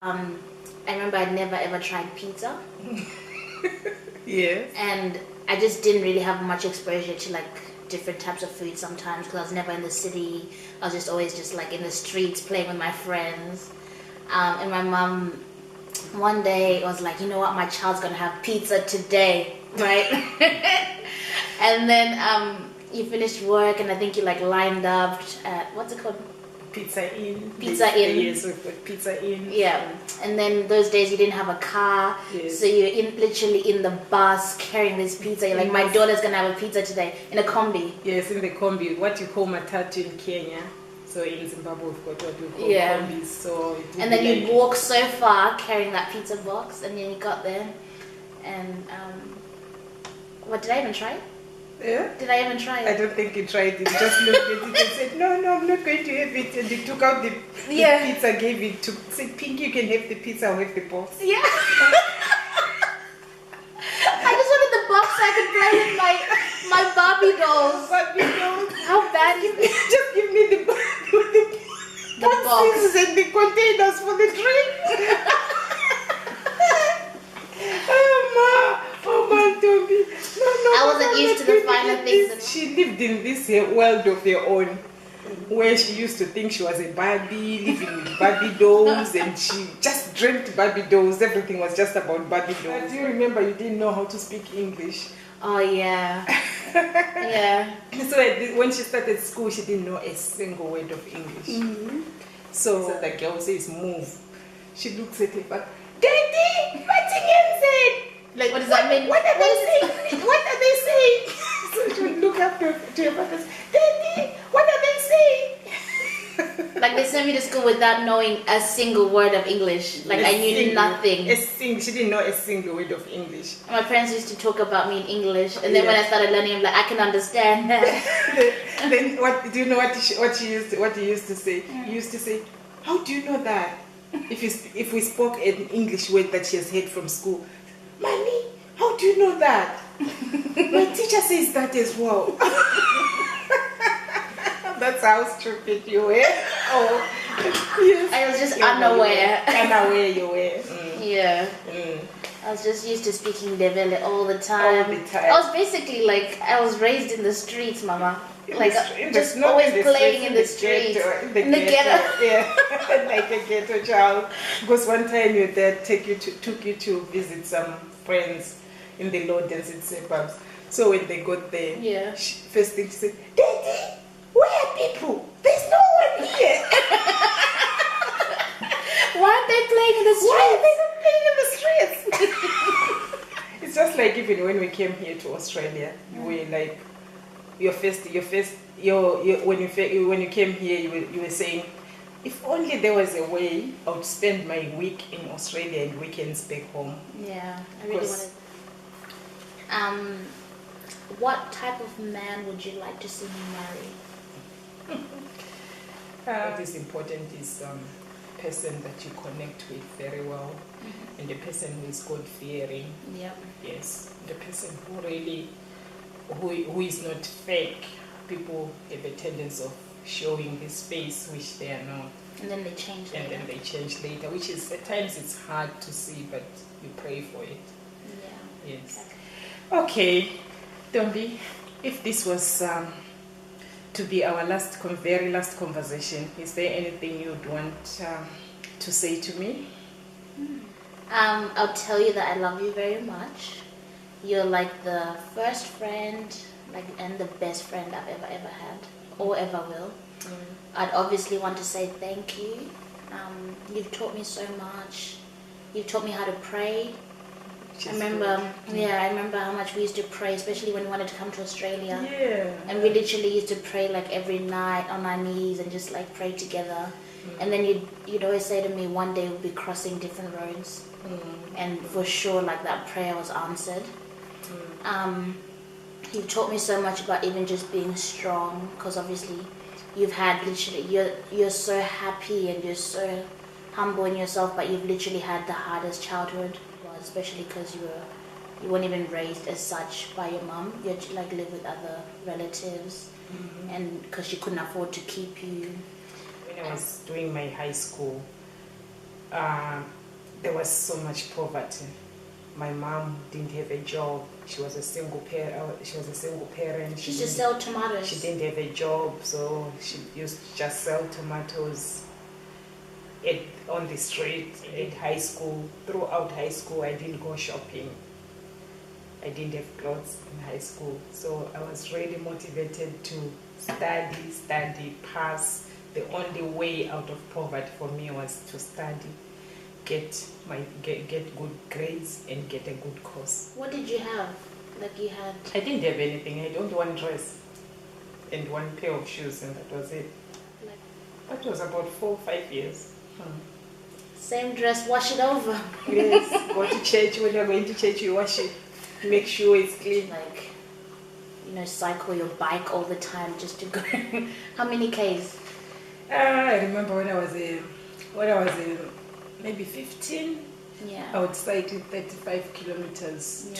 I remember I'd never ever tried pizza. Yes. And I just didn't really have much exposure to like different types of food sometimes because I was never in the city. I was just always just like in the streets playing with my friends. And my mom one day was like, you know what, my child's gonna have pizza today, right? And then you finished work and I think you like lined up at, what's it called? Pizza Inn. Pizza Inn. Yes, we've got Pizza Inn. Yeah. And then those days you didn't have a car. Yes. So you're literally in the bus carrying this pizza. You're like, my daughter's going to have a pizza today in a combi. Yes, in the combi. What you call matatu in Kenya. So in Zimbabwe we've got what we call combis. So and then you'd walk so far carrying that pizza box and then you got there. And what, did I even try it? Yeah? Did I even try it? I don't think you tried it. You just looked at it and said, no, I'm not going to have it. And you took out the pizza, gave it to, said, Pinky, you can have the pizza, I'll have the box. Yeah. I just wanted the box so I could play with my Barbie dolls. Barbie dolls. How bad you just give me the box and the containers for the drink. Oh my Ntombi. No, I wasn't used to the finer things. She lived in this world of her own, where she used to think she was a Barbie, living with Barbie dolls, and she just dreamt Barbie dolls. Everything was just about Barbie dolls. Do you remember you didn't know how to speak English? Oh yeah. Yeah. So when she started school, she didn't know a single word of English. Mm-hmm. So the girl says, move. She looks at her back. Daddy, what's it? Like, what does that mean? What are they saying? What are they saying? So she would look up to her back and say, Daddy, what are they saying? Like they sent me to school without knowing a single word of English. Like I knew nothing. She didn't know a single word of English. My parents used to talk about me in English, and then when I started learning, I'm like, I can understand that. Then what? Do you know what he used to say? He used to say, "How do you know that? If we spoke an English word that she has heard from school, Mommy, how do you know that? My teacher says that as well." That's how stupid you were. Oh, yes. I was just unaware. Unaware you were. Yeah. I was just used to speaking Ndebele all the time. All the time. I was basically like, I was raised in the streets, Mama. Like, just not always in the playing streets, in the streets. In the ghetto. Yeah, like a ghetto child. Because one time your dad took you to visit some friends in the low density suburbs. So when they got there, first thing she said, Daddy, where are people? There's no one here. Why aren't they playing in the streets? Why are they not playing in the streets? It's just like even when we came here to Australia, you were like, when you came here, you were saying, if only there was a way I would spend my week in Australia and weekends back home. Yeah, I really wanted. What type of man would you like to see me marry? What is important is person that you connect with very well, and the person who is God-fearing. Yep. Yes, the person who really, who is not fake. People have a tendency of showing this face which they are not. And then they change later. And then they change later, which is, at times it's hard to see, but you pray for it. Yeah. Yes. Okay, Ntombi, if this was to be our very last conversation, is there anything you'd want to say to me? I'll tell you that I love you very much. You're like the first friend, and the best friend I've ever had, or ever will. I'd obviously want to say thank you. You've taught me so much. You've taught me how to pray. I remember how much we used to pray, especially when we wanted to come to Australia. Yeah. And we literally used to pray like every night on our knees and just like pray together. And then you'd always say to me, one day we'll be crossing different roads. And for sure, like that prayer was answered. You've taught me so much about even just being strong, because obviously you've had literally, you're so happy and you're so humble in yourself, but you've literally had the hardest childhood, especially because you weren't even raised as such by your mom. You had to like live with other relatives, and because she couldn't afford to keep you. When I was doing my high school, there was so much poverty. My mom didn't have a job. She was a single parent. She used to sell tomatoes. She didn't have a job, so she used to just sell tomatoes on the street at high school. Throughout high school, I didn't go shopping. I didn't have clothes in high school, so I was really motivated to study, pass. The only way out of poverty for me was to study, get good grades, and get a good course. What did you have? Like you had? I didn't have anything. I had only one dress and one pair of shoes, and that was it. That was about 4 or 5 years. Same dress, wash it over. Yes, go to church. When you're going to church, you wash it. Make sure it's clean. Like, cycle your bike all the time just to go. How many Ks? I remember when I was maybe 15. Yeah. I would cycle 35 kilometers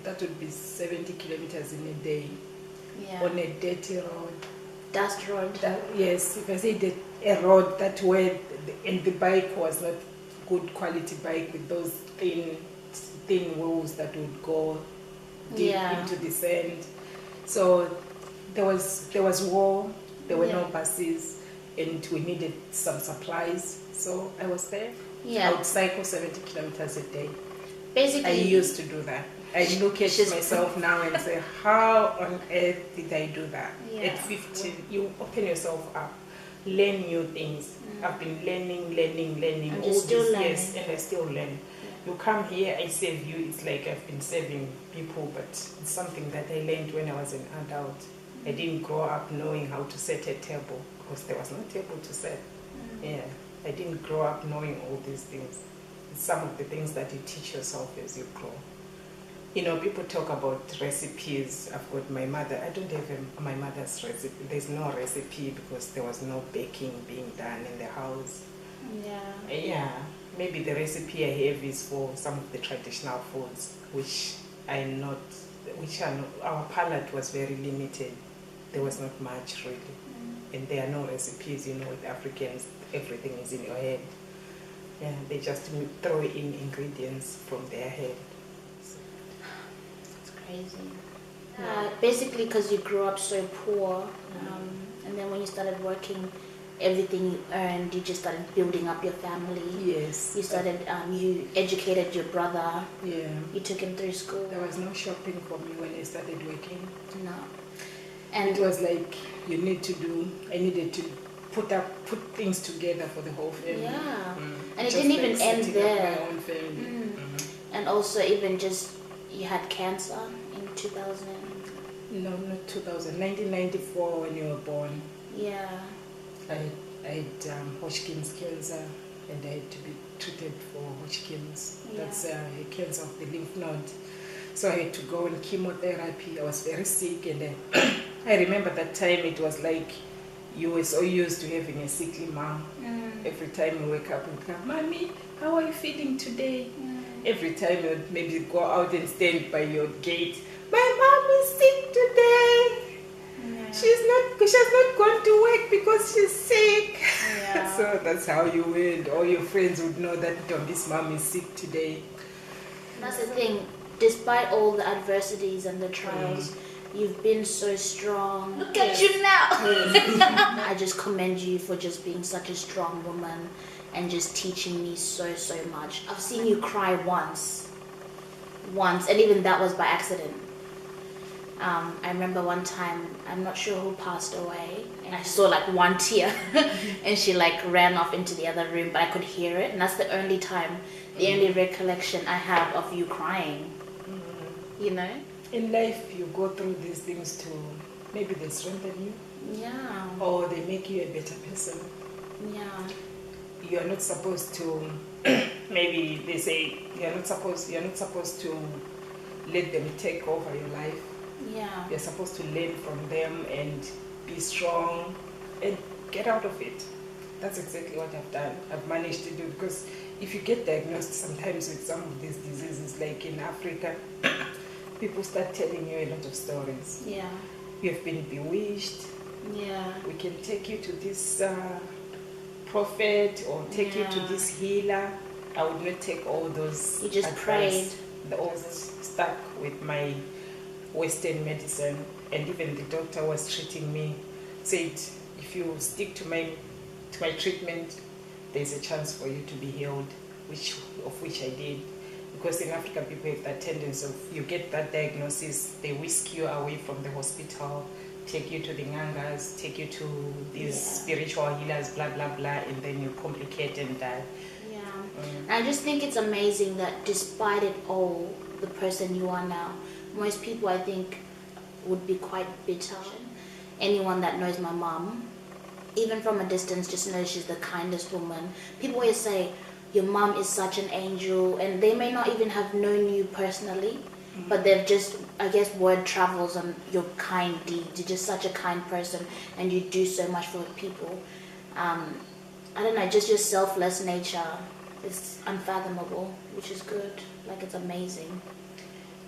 that would be 70 kilometers in a day. Yeah. On a dirty road. Dust road. Yes, if I say a road that way, and the bike was not good quality bike with those thin wheels that would go deep into the sand. So there was war, there were no buses, and we needed some supplies. So I was there. Yeah. I would cycle 70 kilometers a day. Basically, I used to do that. I look at myself now and say, how on earth did I do that? Yeah. At 15, you open yourself up, learn new things. I've been learning And all you're still these learning. years, and I still learn. You come here, I save you. It's like I've been saving people, but it's something that I learned when I was an adult. I didn't grow up knowing how to set a table because there was no table to set. Yeah, I didn't grow up knowing all these things. It's some of the things that you teach yourself as you grow. People talk about recipes. I've got my mother. I don't have my mother's recipe. There's no recipe because there was no baking being done in the house. Yeah. Yeah. Maybe the recipe I have is for some of the traditional foods, which are not, our palate was very limited. There was not much really. And there are no recipes, with Africans, everything is in your head. Yeah, they just throw in ingredients from their head. It's crazy. Basically, because you grew up so poor, and then when you started working, everything you earned, you just started building up your family. Yes. You started, you educated your brother. Yeah. You took him through school. There was no shopping for me when I started working. No. And it was like I needed to put things together for the whole family. Yeah. And it Just didn't even like end setting there. up my own family. And also even just, you had cancer in 2000. No, not 2000. 1994 when you were born. Yeah. I had Hodgkin's cancer, and I had to be treated for Hodgkin's. Yeah. That's a cancer of the lymph node. So I had to go on chemotherapy. I was very sick, and I remember that time it was like you were so used to having a sickly mom. Every time you wake up and come, Mommy, how are you feeling today? Every time you maybe go out and stand by your gate, my mom is sick today. Yeah. She has not gone to work because she's sick. Yeah. So that's how you would, all your friends would know that Ntombi's mom is sick today. That's the thing. Despite all the adversities and the trials, you've been so strong. Look at you now. I just commend you for just being such a strong woman and just teaching me so much. I've seen you cry once, and even that was by accident. I remember one time, I'm not sure who passed away, and I saw like one tear and she like ran off into the other room, but I could hear it, and that's the only time, the only recollection I have of you crying. In life, you go through these things to, maybe they strengthen you. Yeah. Or they make you a better person. Yeah. You are not supposed to, maybe they say, you're not supposed to let them take over your life. Yeah. You're supposed to learn from them and be strong and get out of it. That's exactly what I've done. I've managed to do, because if you get diagnosed sometimes with some of these diseases, like in Africa, people start telling you a lot of stories. Yeah. You have been bewitched. Yeah. We can take you to this prophet or take you to this healer. I would not take all those. You just advice. I was stuck with my Western medicine, and even the doctor was treating me said, if you stick to my treatment, there's a chance for you to be healed, which I did. Because in Africa, people have that tendency of, you get that diagnosis, they whisk you away from the hospital, take you to the ngangas, take you to these spiritual healers, blah, blah, blah, and then you complicate and die. Yeah. I just think it's amazing that despite it all, the person you are now, most people, I think, would be quite bitter. Anyone that knows my mom, even from a distance, just knows she's the kindest woman. People always say, your mom is such an angel, and they may not even have known you personally, but they've just, I guess, word travels on your kind deeds. You're just such a kind person, and you do so much for people. I don't know, just your selfless nature is unfathomable, which is good. Like, it's amazing.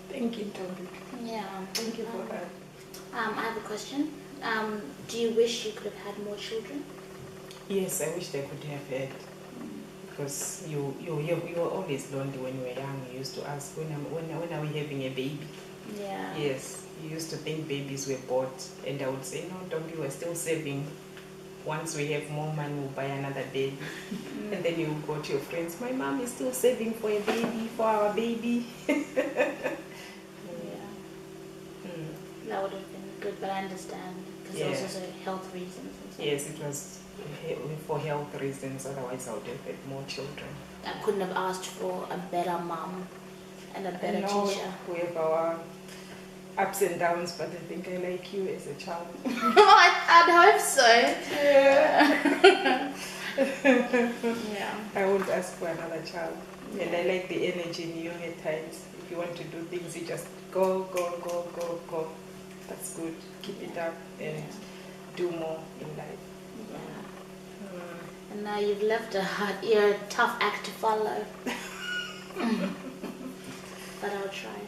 Thank you, Ntombi. Yeah. Thank you for that. I have a question. Do you wish you could have had more children? Yes, I wish I could have had. Because you were always lonely when you were young. You used to ask, when are we having a baby? Yeah. Yes, you used to think babies were bought, and I would say, no, Ntombi, we're still saving. Once we have more money, we'll buy another baby. And then you go to your friends, my mom is still saving for a baby, for our baby. That would have been good, but I understand, because there was also health reasons. And so. Yes, it was for health reasons, otherwise I would have had more children. I couldn't have asked for a better mom and a better teacher. We have our ups and downs, but I think I like you as a child. I'd hope so. Yeah. Yeah. I won't ask for another child. Yeah. And I like the energy in you at times. If you want to do things, you just go, go, go, go, go. That's good. Keep it up and do more in life. Yeah. And now you've left you're a tough act to follow. But I'll try.